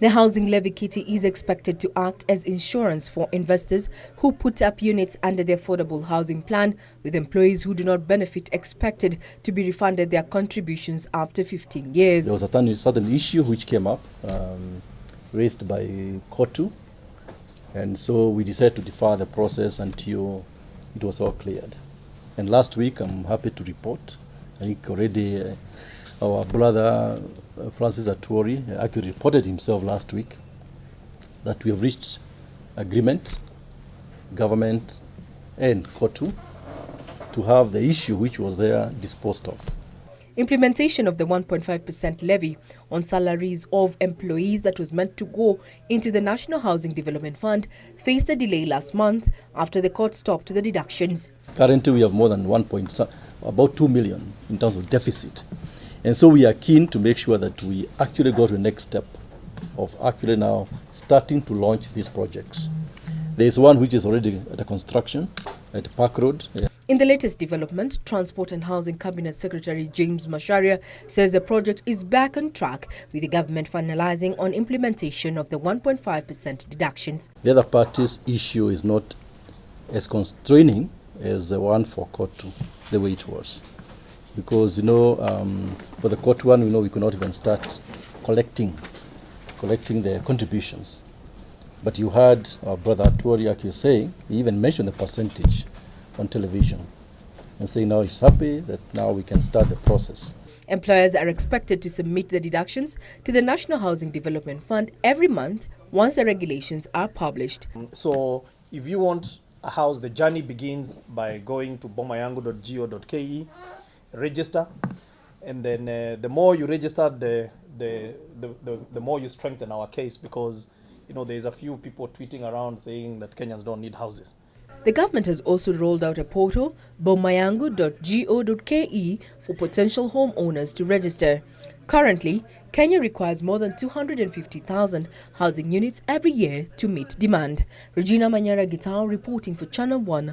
The housing levy kitty is expected to act as insurance for investors who put up units under the affordable housing plan, with employees who do not benefit expected to be refunded their contributions after 15 years. There was a certain issue which came up, raised by Kotu, and so we decided to defer the process until it was all cleared. And last week, I'm happy to report, I think already our brother Francis Atwoli actually reported himself last week that we have reached agreement, government and Kotu, to have the issue which was there disposed of. Implementation of the 1.5% levy on salaries of employees that was meant to go into the National Housing Development Fund faced a delay last month after the court stopped the deductions. Currently, we have more than about 2 million in terms of deficit. And so we are keen to make sure that we actually go to the next step of actually now starting to launch these projects. There is one which is already under construction at Park Road. In the latest development, Transport and Housing Cabinet Secretary James Macharia says the project is back on track, with the government finalizing on implementation of the 1.5% deductions. The other party's issue is not as constraining as the one for Kotu, the way it was. Because, for the Kotu one, we could not even start collecting the contributions. But you heard our brother Atwoli actually saying, he even mentioned the percentage on television, and saying now he's happy that now we can start the process. Employers are expected to submit the deductions to the National Housing Development Fund every month once the regulations are published. So if you want a house, the journey begins by going to bomayangu.go.ke, register, and then the more you register, the more you strengthen our case, because there's a few people tweeting around saying that Kenyans don't need houses. The government has also rolled out a portal, bomayangu.go.ke, for potential homeowners to register. Currently, Kenya requires more than 250,000 housing units every year to meet demand. Regina Manyara-Gitau reporting for Channel 1.